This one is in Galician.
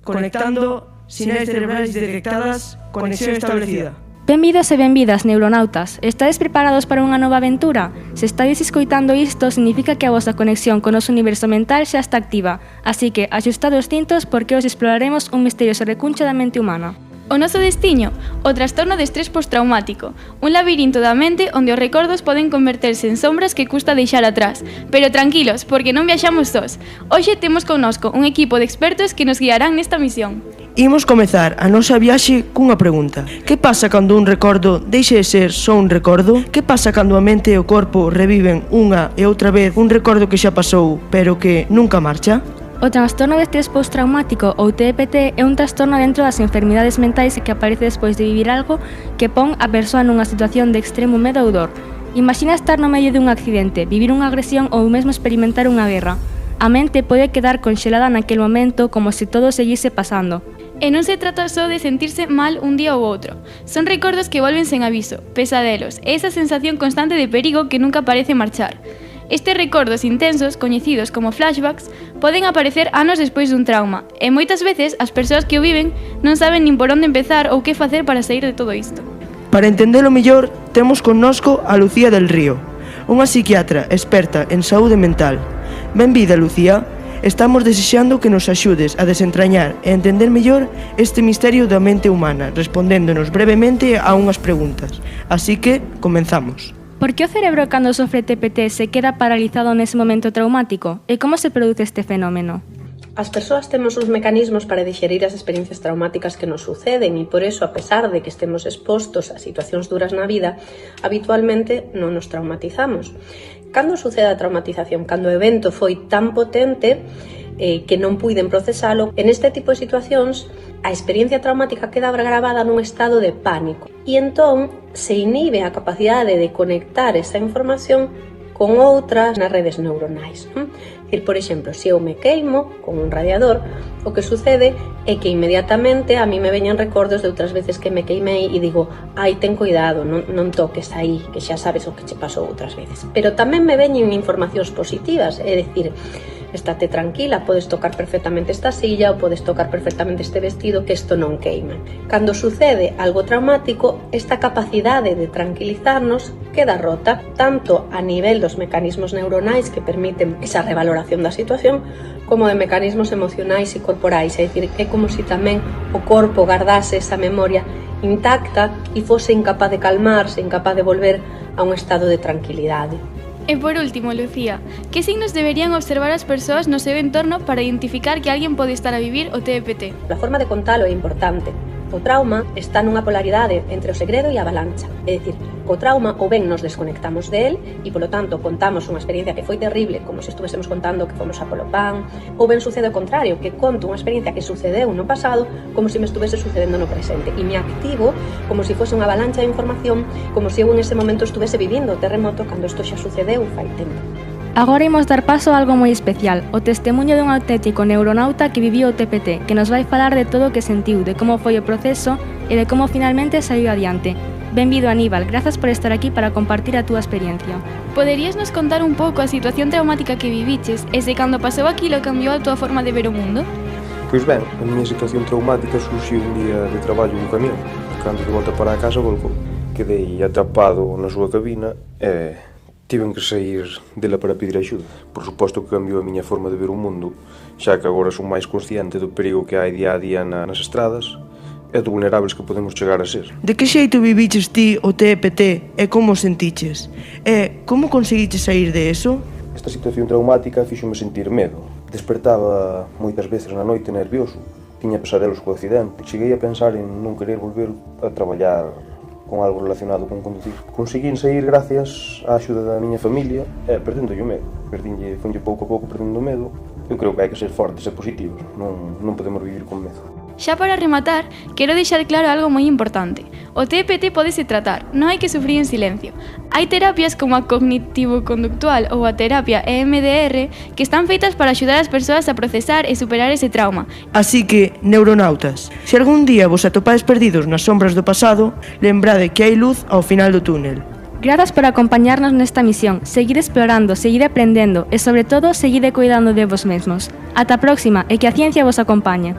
Conectando, sinais cerebrais detectadas, conexión establecida. Benvidos e benvidas, neuronautas. Estades preparados para unha nova aventura? Se estades escoitando isto, significa que a vosa conexión con o noso universo mental xa está activa. Así que, axustad os cintos porque os exploraremos un misterioso recuncho da mente humana. O noso destiño, o trastorno de estrés postraumático, un labirinto da mente onde os recordos poden converterse en sombras que custa deixar atrás. Pero tranquilos, porque non viaxamos sós. Hoxe temos connosco un equipo de expertos que nos guiarán nesta misión. Imos comezar a nosa viaxe cunha pregunta. Que pasa cando un recordo deixe de ser só un recordo? Que pasa cando a mente e o corpo reviven unha e outra vez un recordo que xa pasou, pero que nunca marcha? O trastorno de estrés postraumático ou TEPT é un trastorno dentro das enfermidades mentais que aparece despois de vivir algo que pon a persoa nunha situación de extremo medo ou dor. Imagina estar no medio dun accidente, vivir unha agresión ou mesmo experimentar unha guerra. A mente pode quedar conxelada naquele momento como se todo seguise pasando. E non se trata só de sentirse mal un día ou outro. Son recordos que volven sen aviso, pesadelos, e esa sensación constante de perigo que nunca parece marchar. Estes recordos intensos, coñecidos como flashbacks, poden aparecer anos despois dun trauma, e moitas veces as persoas que o viven non saben nin por onde empezar ou que facer para sair de todo isto. Para entendelo mellor, temos connosco a Lucía del Río, unha psiquiatra experta en saúde mental. Benvida, Lucía. Estamos desexando que nos axudes a desentrañar e entender mellor este misterio da mente humana, respondéndonos brevemente a unhas preguntas. Así que, comenzamos. Por que o cerebro cando sofre TPT se queda paralizado nese momento traumático? E como se produce este fenómeno? As persoas temos uns mecanismos para digerir as experiencias traumáticas que nos suceden e por eso, a pesar de que estemos expostos a situacións duras na vida, habitualmente non nos traumatizamos. Cando sucede a traumatización? Cando o evento foi tan potente que non puiden procesalo, en este tipo de situacións a experiencia traumática queda grabada nun estado de pánico e entón se inhibe a capacidade de conectar esa información con outras nas redes neuronais. Por exemplo, se eu me queimo con un radiador, o que sucede é que inmediatamente a mí me veñan recordos de outras veces que me queimei e digo, ai, ten cuidado, non toques aí, que xa sabes o que che pasou outras veces. Pero tamén me veñen informacións positivas, é dicir, estate tranquila, podes tocar perfectamente esta silla ou podes tocar perfectamente este vestido, que isto non queima. Cando sucede algo traumático, esta capacidade de tranquilizarnos queda rota, tanto a nivel dos mecanismos neuronais que permiten esa revaloración da situación, como de mecanismos emocionais e corporais, é dicir, é como se tamén o corpo guardase esa memoria intacta e fose incapaz de calmarse, incapaz de volver a un estado de tranquilidade. E por último, Lucía, que signos deberían observar as persoas no seu entorno para identificar que alguén pode estar a vivir o TEPT? A forma de contalo é importante. O trauma está nunha polaridade entre o segredo e a avalancha. É dicir, co trauma ou ben nos desconectamos de él e, polo tanto, contamos unha experiencia que foi terrible, como se estuvésemos contando que fomos a polo pan, ou ben sucede o contrario, que conto unha experiencia que sucedeu no pasado como se me estuvese sucedendo no presente e me activo como se fose unha avalancha de información, como se eu en ese momento estuvese vivindo o terremoto cando isto xa sucedeu fai tempo. Agora imos dar paso a algo moi especial, o testemunho dun auténtico neuronauta que viviu o TPT, que nos vai falar de todo o que sentiu, de como foi o proceso e de como finalmente saiu adiante. Benvido, Aníbal, grazas por estar aquí para compartir a túa experiencia. Poderías nos contar un pouco a situación traumática que viviches e se cando pasou aquilo cambiou a túa forma de ver o mundo? Pois ben, a miña situación traumática surxiu un día de traballo no camión. Cando de volta para a casa volcou. Quedei atrapado na súa cabina e tiven que sair dela para pedir axuda. Por suposto que cambiou a miña forma de ver o mundo, xa que agora son máis consciente do perigo que hai día a día nas estradas e do vulnerables que podemos chegar a ser. De que xeito viviches ti o TPT e como o sentiches? E como conseguiches sair de eso? Esta situación traumática fíxome sentir medo. Despertaba moitas veces na noite nervioso, tiña pesadelos co accidente, cheguei a pensar en non querer volver a traballar con algo relacionado con conducir. Conseguín sair gracias á axuda da miña familia e perdendo o medo. Fonlle pouco a pouco perdendo o medo. Eu creo que hai que ser fortes e positivos, non podemos vivir con medo. Xa para rematar, quero deixar claro algo moi importante. O TPT pódese tratar, non hai que sufrir en silencio. Hai terapias como a cognitivo-conductual ou a terapia EMDR que están feitas para axudar as persoas a procesar e superar ese trauma. Así que, neuronautas, se algún día vos atopades perdidos nas sombras do pasado, lembrade que hai luz ao final do túnel. Grazas por acompañarnos nesta misión. Seguid explorando, seguid aprendendo e, sobre todo, seguid cuidando de vos mesmos. Ata a próxima e que a ciencia vos acompañe.